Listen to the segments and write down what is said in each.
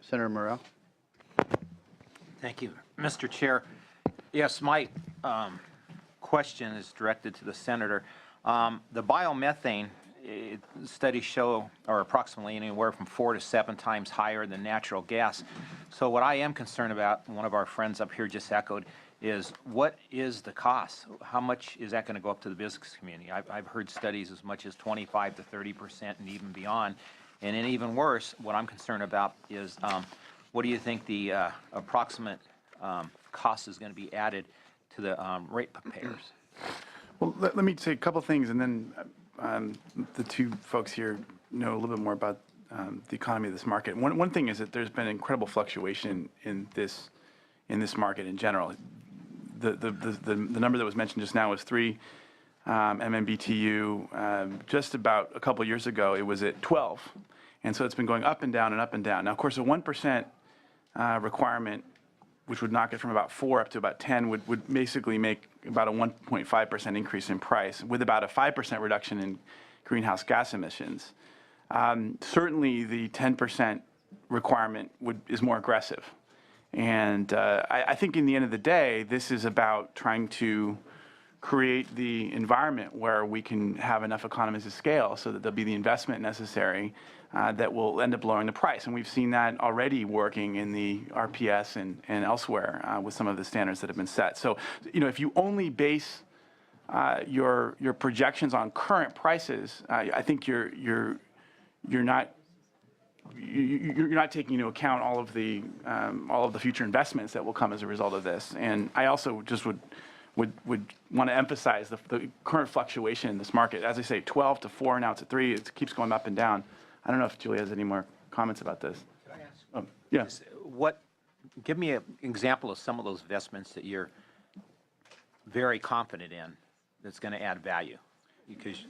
Senator Morrell. Thank you, Mr. Chair. Yes, my question is directed to the senator. The biomethane studies show are approximately anywhere from 4 to 7 times higher than natural gas. So what I am concerned about, one of our friends up here just echoed, is what is the cost? How much is that going to go up to the business community? I've heard studies as much as 25 to 30% and even beyond. And then even worse, what I'm concerned about is what do you think the approximate cost is going to be added to the ratepayers? Well, let me say a couple things, and then the two folks here know a little bit more about the economy of this market. One thing is that there's been incredible fluctuation in this market in general. The number that was mentioned just now was 3 MMBTU. Just about a couple years ago, it was at 12, and so it's been going up and down and up and down. Now, of course, a 1% requirement, which would knock it from about 4 up to about 10, would basically make about a 1.5% increase in price with about a 5% reduction in greenhouse gas emissions. Certainly, the 10% requirement is more aggressive. And I think in the end of the day, this is about trying to create the environment where we can have enough economies of scale so that there'll be the investment necessary that will end up lowering the price. And we've seen that already working in the RPS and elsewhere with some of the standards that have been set. So, if you only base your projections on current prices, I think you're not taking into account all of the future investments that will come as a result of this. And I also just would want to emphasize the current fluctuation in this market. As I say, 12 to 4, now it's at 3. It keeps going up and down. I don't know if Julie has any more comments about this. Can I ask? Yeah. Give me an example of some of those investments that you're very confident in that's going to add value.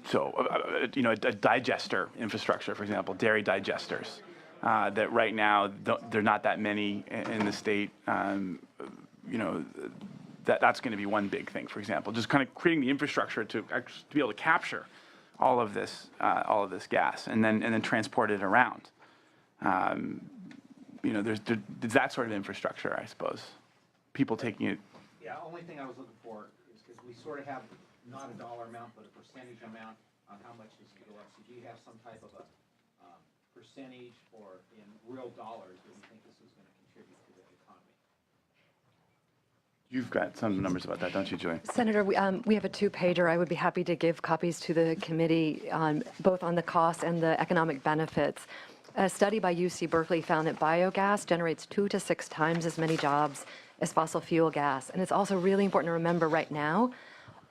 So, a digester infrastructure, for example, dairy digesters, that right now, there are not that many in the state. That's going to be one big thing, for example, just kind of creating the infrastructure to be able to capture all of this gas and then transport it around. There's that sort of infrastructure, I suppose. People taking it. Yeah, only thing I was looking for is because we sort of have not a dollar amount, but a percentage amount on how much this can go up. So do you have some type of a percentage or in real dollars that you think this is going to contribute to the economy? You've got some numbers about that, don't you, Julie? Senator, we have a 2-pager. I would be happy to give copies to the committee both on the costs and the economic benefits. A study by UC Berkeley found that biogas generates 2 to 6 times as many jobs as fossil fuel gas. And it's also really important to remember right now,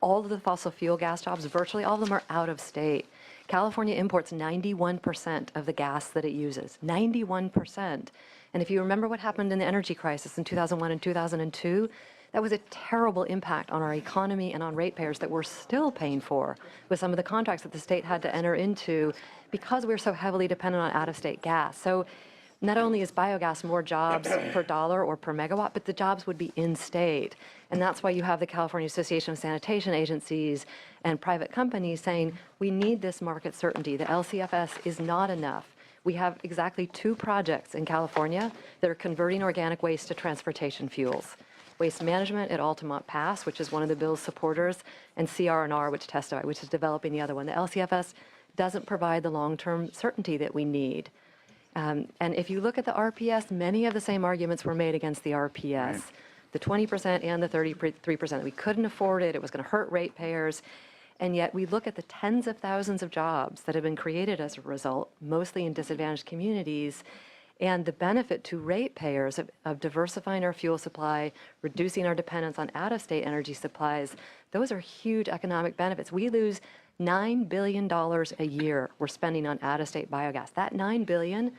all of the fossil fuel gas jobs, virtually all of them are out of state. California imports 91% of the gas that it uses, 91%. And if you remember what happened in the energy crisis in 2001 and 2002, that was a terrible impact on our economy and on ratepayers that we're still paying for with some of the contracts that the state had to enter into because we're so heavily dependent on out-of-state gas. So not only is biogas more jobs per dollar or per megawatt, but the jobs would be in-state. And that's why you have the California Association of Sanitation Agencies and private companies saying, we need this market certainty. The LCFS is not enough. We have exactly 2 projects in California that are converting organic waste to transportation fuels. Waste Management at Altamont Pass, which is one of the bill's supporters, and CR&R, which testified, which is developing the other one. The LCFS doesn't provide the long-term certainty that we need. And if you look at the RPS, many of the same arguments were made against the RPS. Right. The 20% and the 33%. We couldn't afford it. It was going to hurt ratepayers. And yet we look at the tens of thousands of jobs that have been created as a result, mostly in disadvantaged communities, and the benefit to ratepayers of diversifying our fuel supply, reducing our dependence on out-of-state energy supplies. Those are huge economic benefits. We lose $9 billion a year we're spending on out-of-state biogas. That $9 billion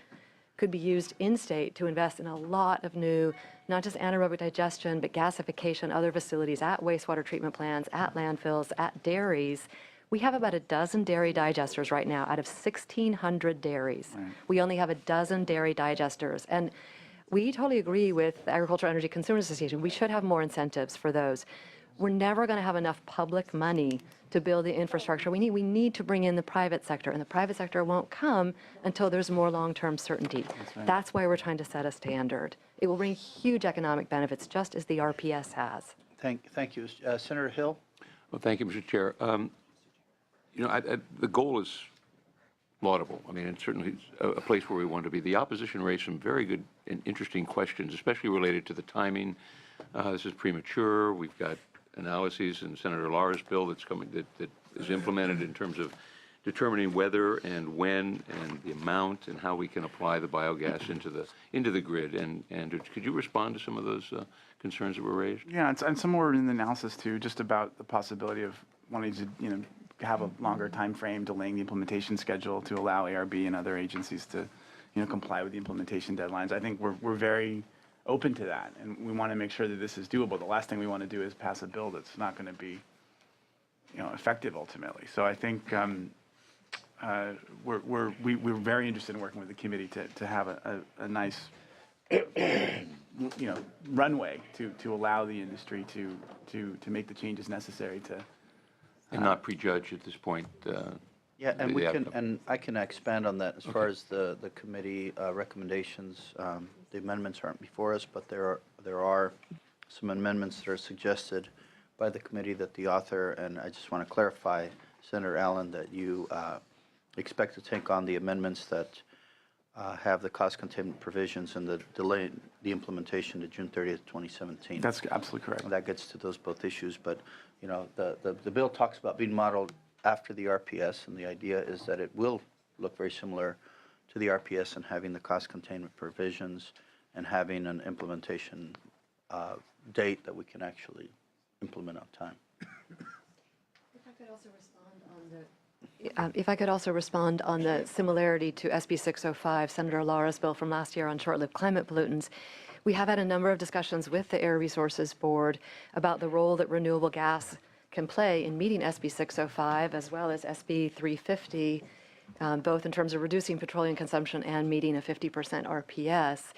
could be used in-state to invest in a lot of new, not just anaerobic digestion, but gasification, other facilities at wastewater treatment plants, at landfills, at dairies. We have about a dozen dairy digesters right now out of 1,600 dairies. Right. We only have a dozen dairy digesters. And we totally agree with the Agricultural Energy Consumers Association. We should have more incentives for those. we're never going to have enough public money to build the infrastructure. We need to bring in the private sector, and the private sector won't come until there's more long-term certainty. That's why we're trying to set a standard. It will bring huge economic benefits, just as the RPS has. Thank you. Senator Hill? Well, thank you, Mr. Chair. The goal is laudable. I mean, it's certainly a place where we want to be. The opposition raised some very good and interesting questions, especially related to the timing. This is premature. We've got analyses in Senator Lara's bill that's coming that is implemented in terms of determining whether and when and the amount and how we can apply the biogas into the grid. And could you respond to some of those concerns that were raised? Yeah, and some more in the analysis too, just about the possibility of wanting to, have a longer time frame, delaying the implementation schedule to allow ARB and other agencies to, comply with the implementation deadlines. I think we're very open to that, and we want to make sure that this is doable. The last thing we want to do is pass a bill that's not going to be, effective ultimately. So I think we're very interested in working with the committee to have a nice, runway to allow the industry to make the changes necessary to. And not prejudge at this point. Yeah, and the outcome. and I can expand on that as far as the committee recommendations. The amendments aren't before us, but there are some amendments that are suggested by the committee that the author, and I just want to clarify, Senator Allen, that you expect to take on the amendments that have the cost containment provisions and the delay the implementation to June 30th, 2017. That's absolutely correct. That gets to those both issues, but the bill talks about being modeled after the RPS, and the idea is that it will look very similar to the RPS and having the cost containment provisions and having an implementation date that we can actually implement on time. If I could also respond on the similarity to SB 605, Senator Lara's bill from last year on short-lived climate pollutants. We have had a number of discussions with the Air Resources Board about the role that renewable gas can play in meeting SB 605 as well as SB 350, both in terms of reducing petroleum consumption and meeting a 50% RPS.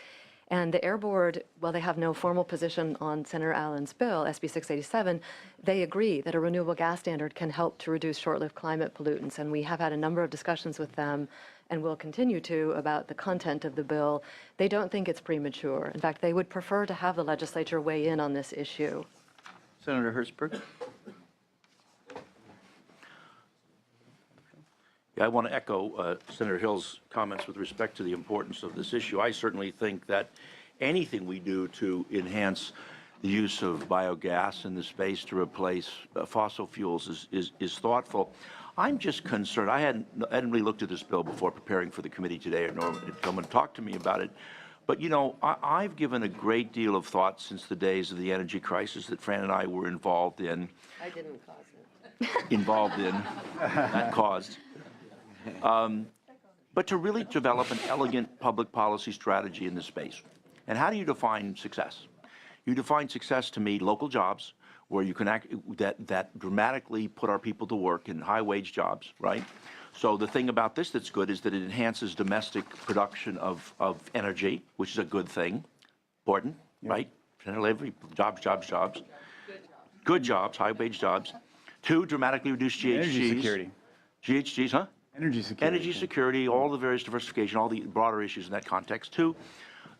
And the Air Board, while they have no formal position on Senator Allen's bill, SB 687, they agree that a renewable gas standard can help to reduce short-lived climate pollutants. And we have had a number of discussions with them and will continue to about the content of the bill. They don't think it's premature. In fact, they would prefer to have the legislature weigh in on this issue. Senator Hertzberg? Yeah, I want to echo Senator Hill's comments with respect to the importance of this issue. I certainly think that anything we do to enhance the use of biogas in the space to replace fossil fuels is thoughtful. I'm just concerned. I hadn't really looked at this bill before preparing for the committee today, or Norman had come and talked to me about it. But, I've given a great deal of thought since the days of the energy crisis that Fran and I were involved in. I didn't cause it. Involved in, that caused. But to really develop an elegant public policy strategy in this space. And how do you define success? You define success to me local jobs where you can that dramatically put our people to work in high-wage jobs, right? So the thing about this that's good is that it enhances domestic production of energy, which is a good thing. Important, right? Jobs. Good jobs, high-wage jobs. 2, dramatically reduce GHGs. Energy security. GHGs, huh? Energy security. Energy security, all the various diversification, all the broader issues in that context. 2,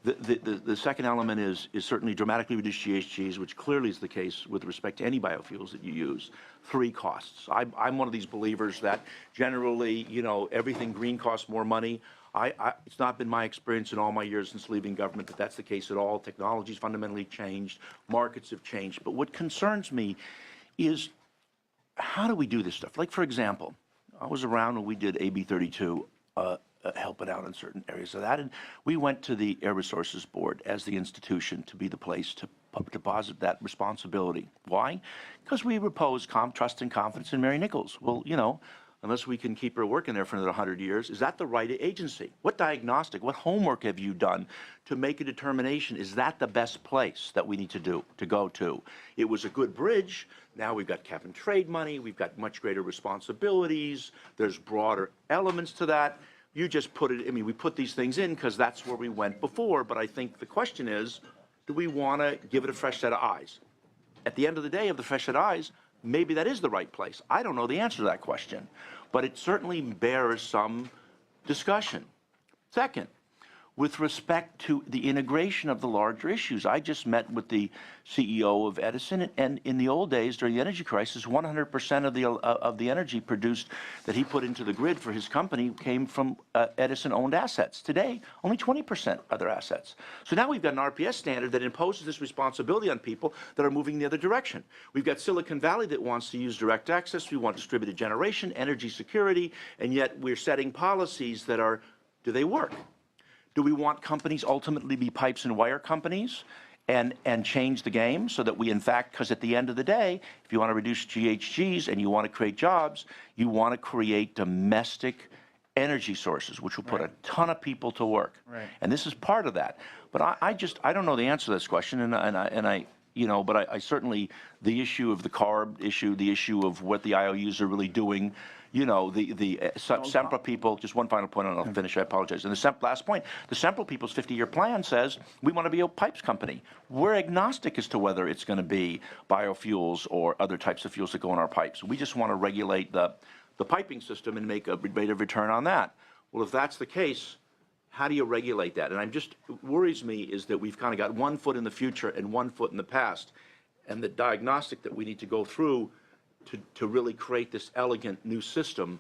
the second element is certainly dramatically reduce GHGs, which clearly is the case with respect to any biofuels that you use. 3, costs. I'm one of these believers that generally, everything green costs more money. It's not been my experience in all my years since leaving government that that's the case at all. Technology's fundamentally changed. Markets have changed. But what concerns me is how do we do this stuff? Like, for example, I was around when we did AB 32, helping out in certain areas of that, and we went to the Air Resources Board as the institution to be the place to deposit that responsibility. Why? Because we repose trust and confidence in Mary Nichols. Well, unless we can keep her working there for another 100 years, is that the right agency? What diagnostic, what homework have you done to make a determination? Is that the best place that we need to go to? It was a good bridge. Now we've got cap and trade money. We've got much greater responsibilities. There's broader elements to that. You just put it, we put these things in because that's where we went before. But I think the question is, do we want to give it a fresh set of eyes? at the end of the day, of the fresh set eyes, maybe that is the right place. I don't know the answer to that question, but it certainly bears some discussion. Second, with respect to the integration of the larger issues, I just met with the CEO of Edison, and in the old days, during the energy crisis, 100% of the energy produced that he put into the grid for his company came from Edison-owned assets. Today, only 20% are their assets. So now we've got an RPS standard that imposes this responsibility on people that are moving the other direction. We've got Silicon Valley that wants to use direct access. We want distributed generation, energy security, and yet we're setting policies that are, do they work? Do we want companies ultimately be pipes and wire companies and change the game so that we, in fact, because at the end of the day, if you want to reduce GHGs and you want to create jobs, you want to create domestic energy sources, which will put a ton of people to work. Right. And this is part of that. But I don't know the answer to this question, and I you know, but I certainly, the issue of the CARB issue, the issue of what the IOUs are really doing, you know, the Sempra people, just one final point and I'll finish, I apologize. And the last point, the Sempra people's 50-year plan says we want to be a pipes company. We're agnostic as to whether it's going to be biofuels or other types of fuels that go in our pipes. We just want to regulate the piping system and make a rate of return on that. Well, if that's the case, how do you regulate that? And it worries me is that we've kind of got one foot in the future and one foot in the past. And the diagnostic that we need to go through to really create this elegant new system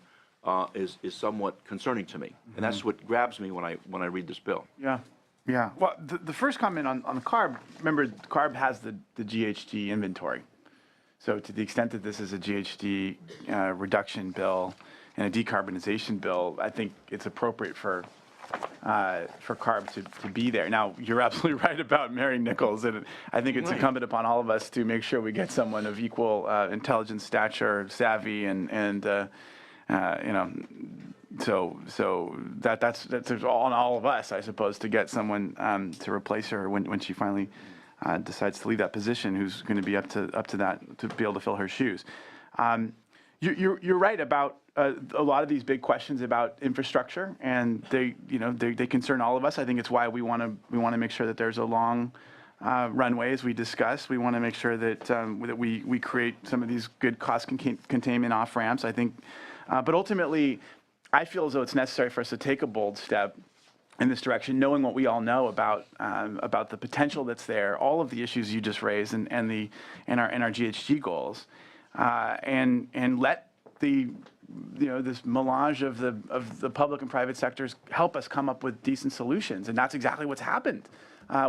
is somewhat concerning to me. And that's what grabs me when I read this bill. Yeah, yeah. Well, the first comment on the CARB, remember, CARB has the GHG inventory. So to the extent that this is a GHG reduction bill and a decarbonization bill, I think it's appropriate for CARB to be there. Now, you're absolutely right about Mary Nichols, and I think it's incumbent upon all of us to make sure we get someone of equal intelligence, stature, savvy, and you know, so that's on all of us, I suppose, to get someone to replace her when she finally decides to leave that position, who's going to be up to that to be able to fill her shoes. You're right about a lot of these big questions about infrastructure, and they concern all of us. I think it's why we want to make sure that there's a long runway, as we discussed. We want to make sure that we create some of these good cost containment off ramps. I think, but ultimately, I feel as though it's necessary for us to take a bold step in this direction, knowing what we all know about the potential that's there, all of the issues you just raised, and our GHG goals, and let this melange of the public and private sectors help us come up with decent solutions. And that's exactly what's happened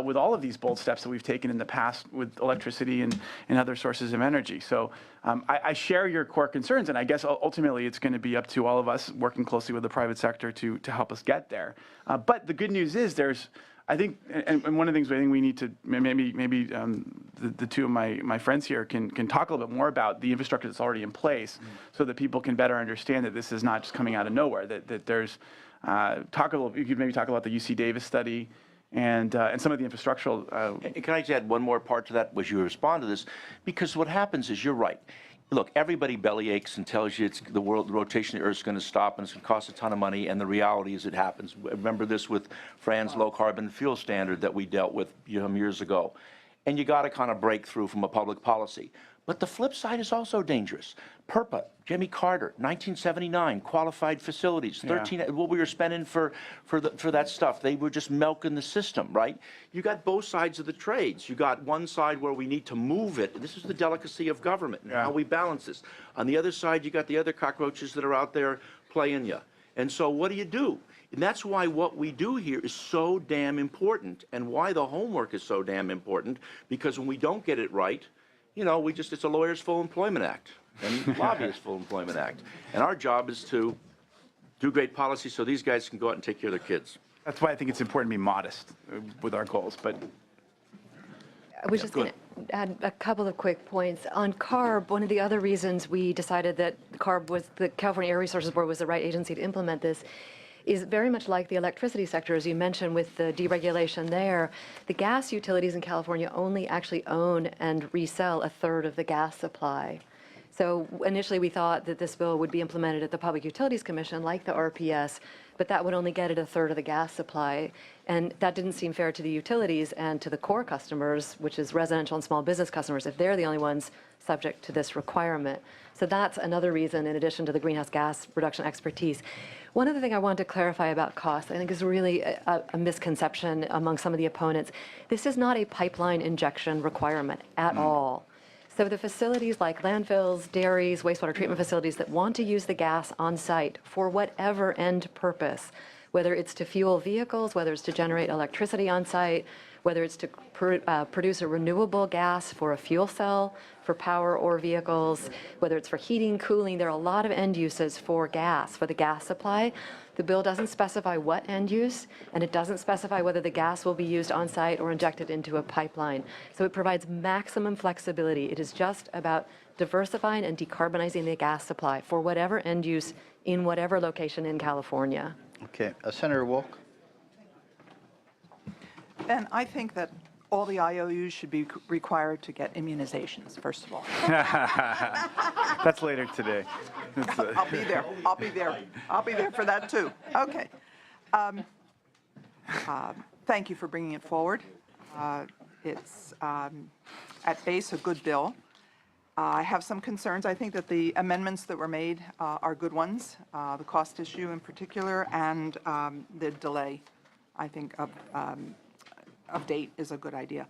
with all of these bold steps that we've taken in the past with electricity and other sources of energy. So I share your core concerns, and I guess ultimately it's going to be up to all of us working closely with the private sector to help us get there. But the good news is I think, and one of the things I think we need to maybe the two of my friends here can talk a little bit more about the infrastructure that's already in place, so that people can better understand that this is not just coming out of nowhere. That there's you could maybe talk about the UC Davis study and some of the infrastructural. Can I just add one more part to that as you respond to this? Because what happens is, you're right. Look, everybody bellyaches and tells you the rotation of the Earth is going to stop and it's going to cost a ton of money, and the reality is it happens. Remember this with Fran's low-carbon fuel standard that we dealt with years ago. And you got to kind of break through from a public policy. But the flip side is also dangerous. PURPA, Jimmy Carter, 1979, qualified facilities, 13, what we were spending for that stuff. They were just milking the system, right? You got both sides of the trades. You got one side where we need to move it. This is the delicacy of government and how we balance this. On the other side, you got the other cockroaches that are out there playing you. And so what do? And that's why what we do here is so damn important, and why the homework is so damn important, because when we don't get it right, it's a lawyer's full employment act and lobbyist full employment act. And our job is to do great policy so these guys can go out and take care of their kids. That's why I think it's important to be modest with our goals. But I was just going to add a couple of quick points. On CARB, one of the other reasons we decided that the California Air Resources Board was the right agency to implement this is very much like the electricity sector, as you mentioned, with the deregulation there. The gas utilities in California only actually own and resell a third of the gas supply. So initially, we thought that this bill would be implemented at the Public Utilities Commission, like the RPS, but that would only get it a third of the gas supply. And that didn't seem fair to the utilities and to the core customers, which is residential and small business customers, if they're the only ones subject to this requirement. So that's another reason, in addition to the greenhouse gas reduction expertise. One other thing I wanted to clarify about cost, I think is really a misconception among some of the opponents. This is not a pipeline injection requirement at all. So the facilities like landfills, dairies, wastewater treatment facilities that want to use the gas on site for whatever end purpose, whether it's to fuel vehicles, whether it's to generate electricity on site, whether it's to produce a renewable gas for a fuel cell, for power or vehicles, whether it's for heating, cooling, there are a lot of end uses for gas, for the gas supply. The bill doesn't specify what end use, and it doesn't specify whether the gas will be used on site or injected into a pipeline. So it provides maximum flexibility. It is just about diversifying and decarbonizing the gas supply for whatever end use in whatever location in California. Okay, Senator Wolk? Ben, I think that all the IOUs should be required to get immunizations, first of all. That's later today. I'll be there. I'll be there. I'll be there for that, too. Okay. Thank you for bringing it forward. It's, at base, a good bill. I have some concerns. I think that the amendments that were made are good ones, the cost issue in particular, and the delay, I think, of date is a good idea.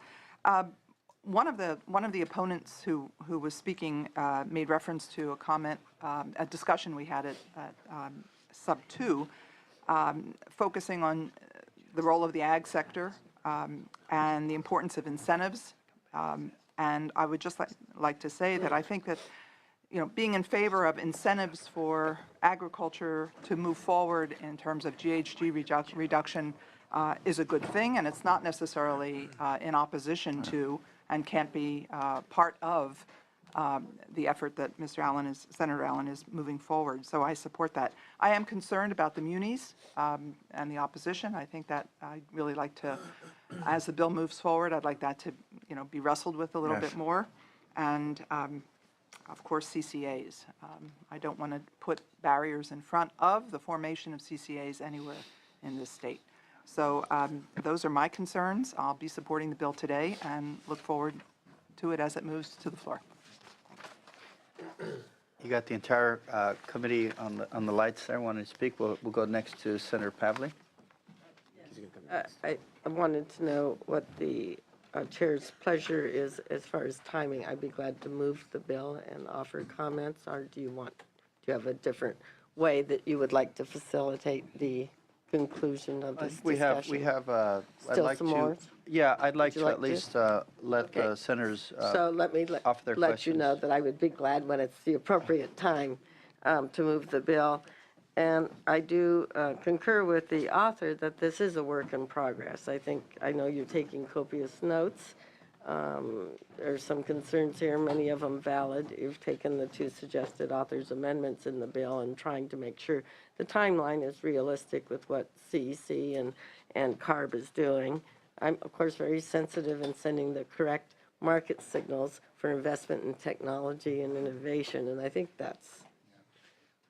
One of the opponents who was speaking made reference to a comment, a discussion we had at sub 2, focusing on the role of the ag sector and the importance of incentives. And I would just like to say that I think that, you know, being in favor of incentives for agriculture to move forward in terms of GHG reduction is a good thing, and it's not necessarily in opposition to and can't be part of the effort that Senator Allen is moving forward. So I support that. I am concerned about the munis and the opposition. I think that I'd really like to, as the bill moves forward, I'd like that to, you know, be wrestled with a little bit more. And of course, CCAs. I don't want to put barriers in front of the formation of CCAs anywhere in this state. So those are my concerns. I'll be supporting the bill today and look forward to it as it moves to the floor. You got the entire committee on the lights there wanting to speak. We'll go next to Senator Pavley. I wanted to know what the chair's pleasure is as far as timing. I'd be glad to move the bill and offer comments, or do you have a different way that you would like to facilitate the conclusion of this discussion? We have, I'd Still like some to, more? yeah, I'd like Would you to like at least let Okay. the senators So let me offer their let you know questions. that I would be glad when it's the appropriate time to move the bill. And I do concur with the author that this is a work in progress. I know you're taking copious notes. There's some concerns here, many of them valid. You've taken the 2 suggested authors' amendments in the bill and trying to make sure the timeline is realistic with what CEC and CARB is doing. I'm, of course, very sensitive in sending the correct market signals for investment in technology and innovation, and I think that's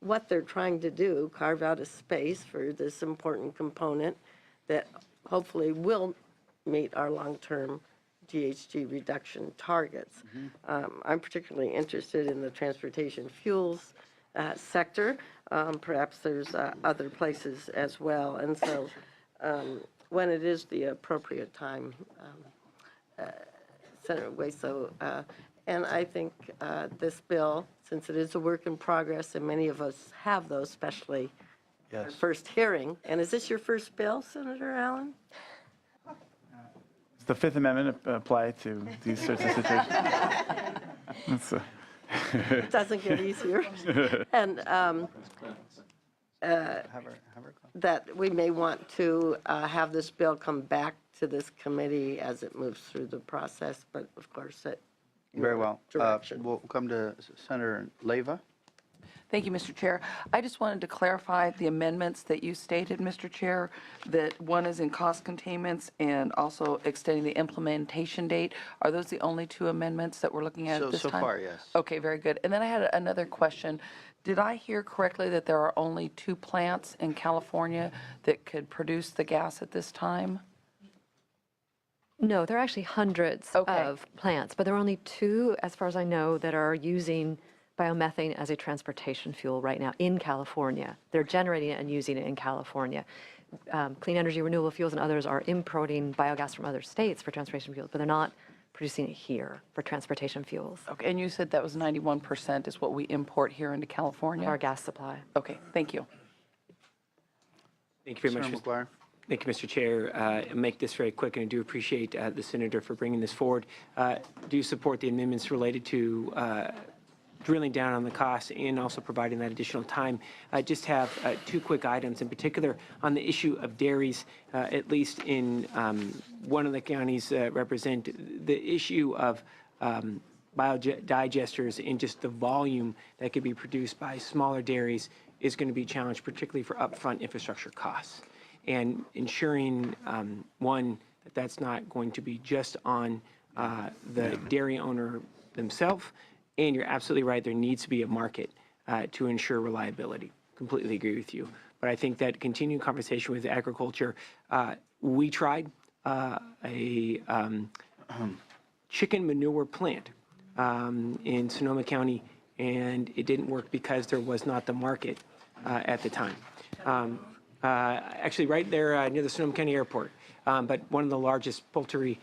what they're trying to do, carve out a space for this important component that hopefully will meet our long-term GHG reduction targets. I'm particularly interested in the transportation fuels sector. Perhaps there's other places as well. And so when it is the appropriate time, Senator Hueso, and I think this bill, since it is a work in progress, and many of us have those, especially our first hearing. And is this your first bill, Senator Allen? Does the Fifth Amendment apply to these sorts of situations? It doesn't get easier. And that we may want to have this bill come back to this committee as it moves through the process, but of course, Very well. direction. We'll come to Senator Leyva. Thank you, Mr. Chair. I just wanted to clarify the amendments that you stated, Mr. Chair, that one is in cost containments and also extending the implementation date. Are those the only two amendments that we're looking at So this time? far, yes. Okay, very good. And then I had another question. Did I hear correctly that there are only 2 plants in California that could produce the gas at this time? No, there are actually hundreds Okay. of plants, but there are only 2, as far as I know, that are using biomethane as a transportation fuel right now in California. They're generating it and using it in California. Clean energy, renewable fuels, and others are importing biogas from other states for transportation fuels, but they're not producing it here for transportation fuels. Okay, and you said that was 91% is what we import here into California? Our gas supply. Okay, thank you. Thank you very much. Senator McGuire. Thank you, Mr. Chair. I'll make this very quick, and I do appreciate the Senator for bringing this forward. Do you support the amendments related to drilling down on the costs and also providing that additional time? I just have 2 quick items, in particular on the issue of dairies, at least in one of the counties represent the issue of biodigesters and just the volume that could be produced by smaller dairies is going to be challenged, particularly for upfront infrastructure costs. And ensuring, one, that that's not going to be just on the dairy owner themselves. And you're absolutely right, there needs to be a market to ensure reliability. Completely agree with you. But I think that continued conversation with agriculture, we tried a chicken manure plant in Sonoma County, and it didn't work because there was not the market at the time. Actually, right there near the Sonoma County Airport, but one of the largest poultry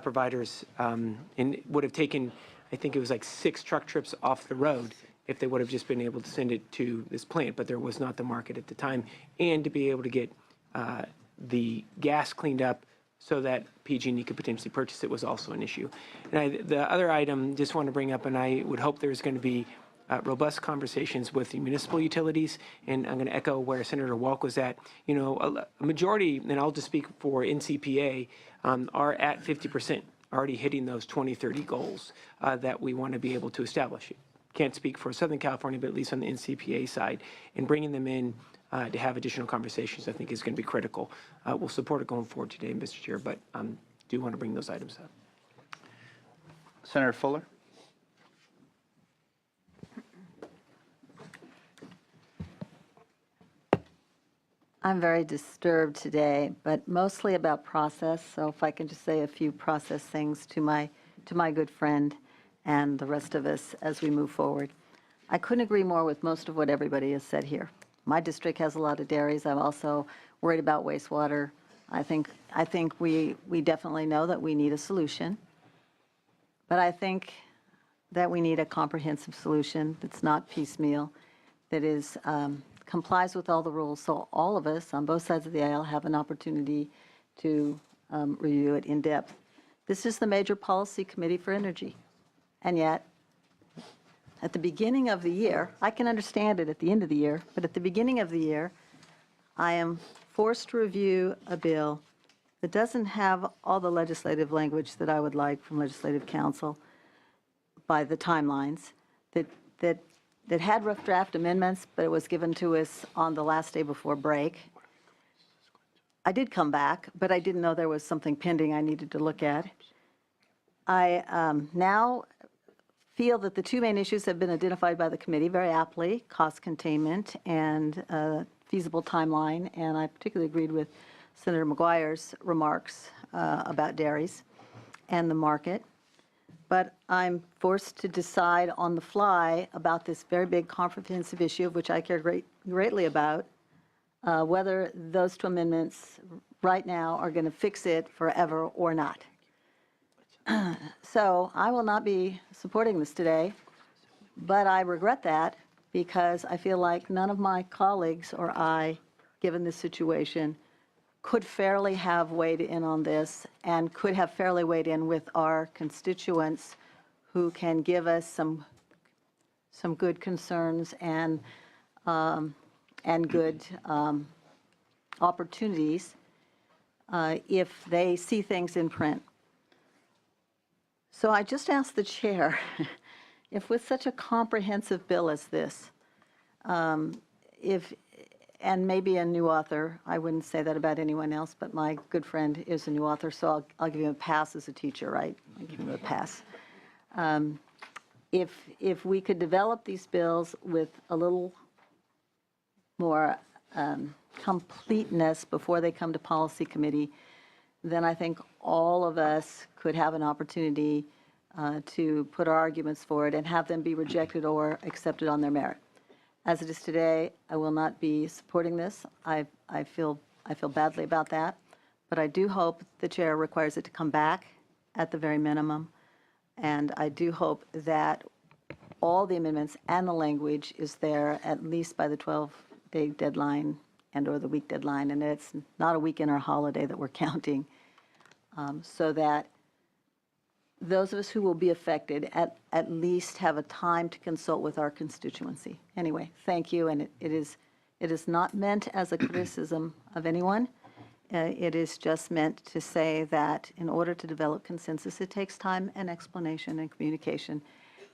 providers, and it would have taken, I think it was like 6 truck trips off the road if they would have just been able to send it to this plant, but there was not the market at the time. And to be able to get the gas cleaned up so that PG&E could potentially purchase it was also an issue. And the other item just want to bring up, and I would hope there's going to be robust conversations with the municipal utilities, and I'm going to echo where Senator Walk was at. You know, a majority, and I'll just speak for NCPA, are at 50%, already hitting those 2030 goals that we want to be able to establish. Can't speak for Southern California, but at least on the NCPA side, and bringing them in to have additional conversations, I think is going to be critical. We'll support it going forward today, Mr. Chair, but do want to bring those items up. Senator Fuller. I'm very disturbed today, but mostly about process. So if I can just say a few process things to my good friend and the rest of us as we move forward. I couldn't agree more with most of what everybody has said here. My district has a lot of dairies. I'm also worried about wastewater. I think we definitely know that we need a solution, but I think that we need a comprehensive solution that's not piecemeal, that is complies with all the rules, so all of us on both sides of the aisle have an opportunity to review it in depth. This is the major policy committee for energy, and yet at the beginning of the year, I can understand it at the end of the year, but at the beginning of the year, I am forced to review a bill that doesn't have all the legislative language that I would like from Legislative Council by the timelines, that had rough draft amendments, but it was given to us on the last day before break. I did come back, but I didn't know there was something pending I needed to look at. I now feel that the 2 main issues have been identified by the committee very aptly, cost containment and feasible timeline, and I particularly agreed with Senator McGuire's remarks about dairies and the market. But I'm forced to decide on the fly about this very big comprehensive issue, of which I care greatly about, whether those 2 amendments right now are going to fix it forever or not. So I will not be supporting this today, but I regret that because I feel like none of my colleagues or I, given this situation, could fairly have weighed in on this and could have fairly weighed in with our constituents who can give us some good concerns and good opportunities if they see things in print. So I just asked the chair, if with such a comprehensive bill as this, And maybe a new author. I wouldn't say that about anyone else, but my good friend is a new author, so I'll give him a pass as a teacher, right? I'll give him a pass. If we could develop these bills with a little more completeness before they come to policy committee, then I think all of us could have an opportunity to put our arguments forward and have them be rejected or accepted on their merit. As it is today, I will not be supporting this. I feel badly about that, but I do hope the chair requires it to come back at the very minimum, and I do hope that all the amendments and the language is there at least by the 12-day deadline and/or the week deadline, and it's not a weekend or holiday that we're counting, so that those of us who will be affected at least have a time to consult with our constituency. Anyway, thank you, and it is not meant as a criticism of anyone. It is just meant to say that in order to develop consensus, it takes time and explanation and communication.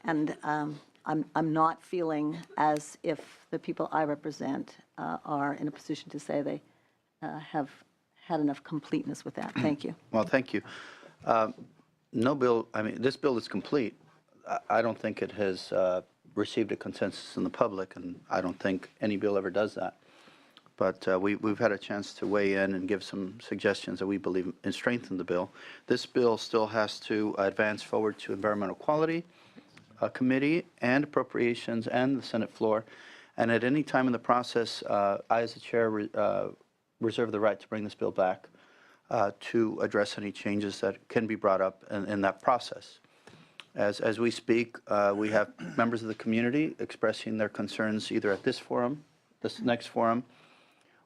And I'm not feeling as if the people I represent are in a position to say they have had enough completeness with that. Thank you. Well, thank you. No bill, I mean, this bill is complete. I don't think it has received a consensus in the public, and I don't think any bill ever does that. But we've had a chance to weigh in and give some suggestions that we believe in strengthen the bill. This bill still has to advance forward to Environmental Quality Committee and Appropriations and the Senate floor. And at any time in the process, I, as the chair, reserve the right to bring this bill back to address any changes that can be brought up in that process. As we speak, we have members of the community expressing their concerns either at this forum, this next forum,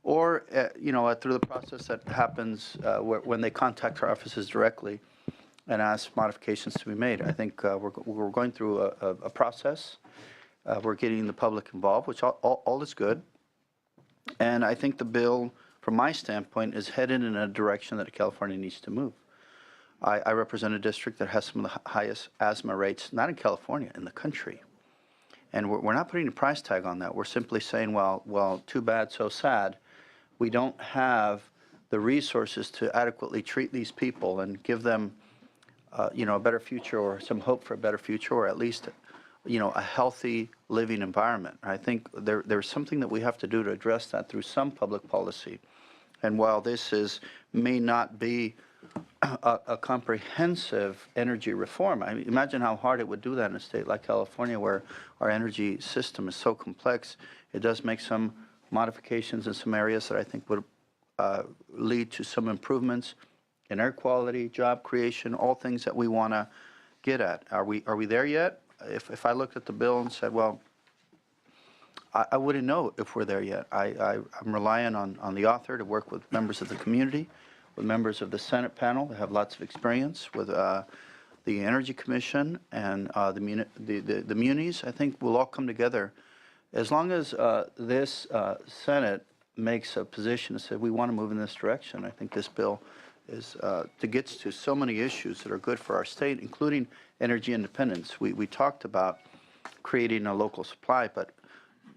or through the process that happens when they contact our offices directly and ask modifications to be made. I think we're going through a process. We're getting the public involved, which all is good. And I think the bill, from my standpoint, is headed in a direction that California needs to move. I represent a district that has some of the highest asthma rates, not in California, in the country. And we're not putting a price tag on that. We're simply saying, well, too bad, so sad. We don't have the resources to adequately treat these people and give them, a better future or some hope for a better future, or at least, a healthy living environment. I think there's something that we have to do to address that through some public policy. And while this may not be a comprehensive energy reform, I mean, imagine how hard it would do that in a state like California, where our energy system is so complex. It does make some modifications in some areas that I think would lead to some improvements in air quality, job creation, all things that we want to get at. Are we there yet? If I looked at the bill and said, well, I wouldn't know if we're there yet. I'm relying on the author to work with members of the community, with members of the Senate panel that have lots of experience, with the Energy Commission and the munis. I think we'll all come together. As long as this Senate makes a position and said we want to move in this direction, I think this bill gets to so many issues that are good for our state, including energy independence. We talked about creating a local supply, but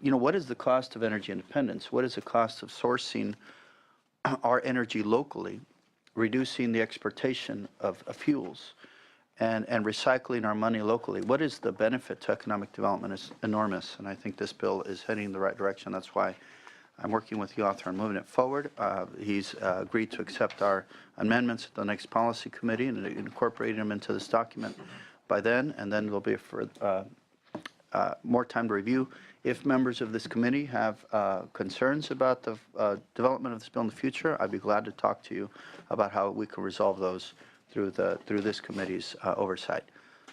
what is the cost of energy independence? What is the cost of sourcing our energy locally, reducing the exportation of fuels, and recycling our money locally? What is the benefit to economic development? Is enormous, and I think this bill is heading in the right direction. That's why I'm working with the author on moving it forward. He's agreed to accept our amendments at the next policy committee and incorporating them into this document by then, and then there'll be more time to review. If members of this committee have concerns about the development of this bill in the future, I'd be glad to talk to you about how we can resolve those through this committee's oversight.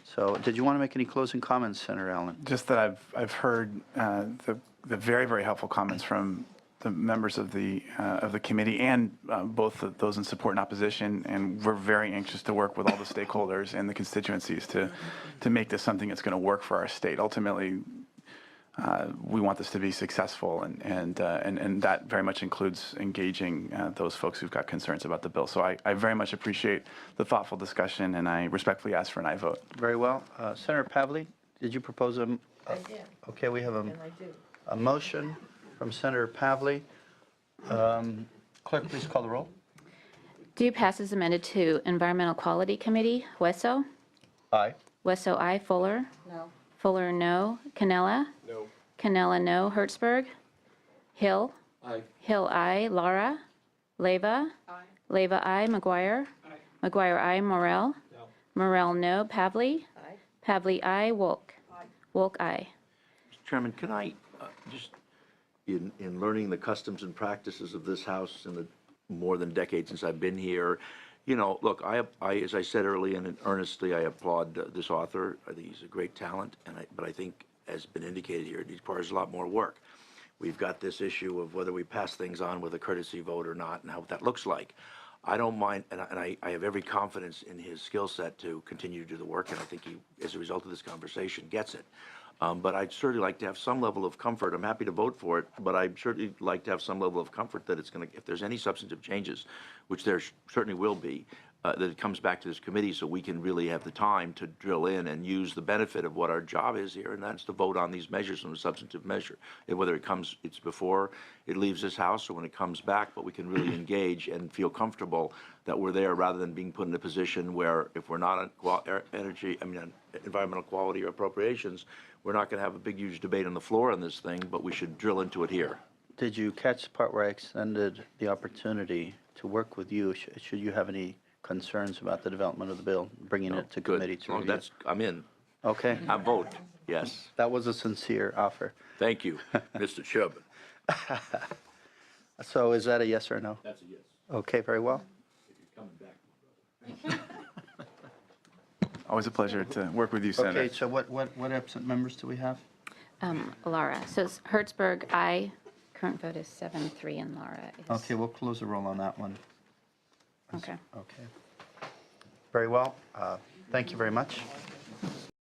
So, did you want to make any closing comments, Senator Allen? Just that I've heard the very, very helpful comments from the members of the committee and both of those in support and opposition, and we're very anxious to work with all the stakeholders and the constituencies to make this something that's going to work for our state. Ultimately, we want this to be successful, and that very much includes engaging those folks who've got concerns about the bill. So I very much appreciate the thoughtful discussion, and I respectfully ask for an aye vote. Very well. Senator Pavley, did you propose a? I did. Okay, we have a. And I do. A motion from Senator Pavley. Clerk, please call the roll. Do pass as amended to Environmental Quality Committee. Wesso? Aye. Wesso, aye. Fuller? No. Fuller, no. Canella? No. Canella, no. Hertzberg? Hill? Aye. Hill, aye. Laura? Leyva? Aye. Leyva, aye. McGuire? Aye. McGuire, aye. Morel? No. Morel, no. Pavley? Aye. Pavley, aye. Wolk? Aye. Wolk, aye. Mr. Chairman, can I just, in learning the customs and practices of this House in the more than a decade since I've been here, you know, look, I as I said earlier and earnestly, I applaud this author. I think he's a great talent, but I think, as been indicated here, it requires a lot more work. We've got this issue of whether we pass things on with a courtesy vote or not, and how that looks like. I don't mind, and I have every confidence in his skill set to continue to do the work, and I think he, as a result of this conversation, gets it. But I'd certainly like to have some level of comfort. I'm happy to vote for it, but I'd certainly like to have some level of comfort that it's going to, if there's any substantive changes, which there certainly will be, that it comes back to this committee so we can really have the time to drill in and use the benefit of what our job is here, and that's to vote on these measures on a substantive measure. And whether it's before it leaves this House or when it comes back, but we can really engage and feel comfortable that we're there rather than being put in a position where if we're not on environmental quality or appropriations, we're not going to have a big, huge debate on the floor on this thing, but we should drill into it here. Did you catch the part where I extended the opportunity to work with you? Should you have any concerns about the development of the bill, bringing it to committee to review? I'm in. Okay. I vote, yes. That was a sincere offer. Thank you, Mr. Chairman. So is that a yes or a no? That's a yes. Okay, very well. If you're coming back. Always a pleasure to work with you, Senator. Okay, so what absent members do we have? Laura. So it's Hertzberg, aye. Current vote is 7-3, and Laura is... Okay, we'll close the roll on that one. Okay. Okay. Very well. Thank you very much.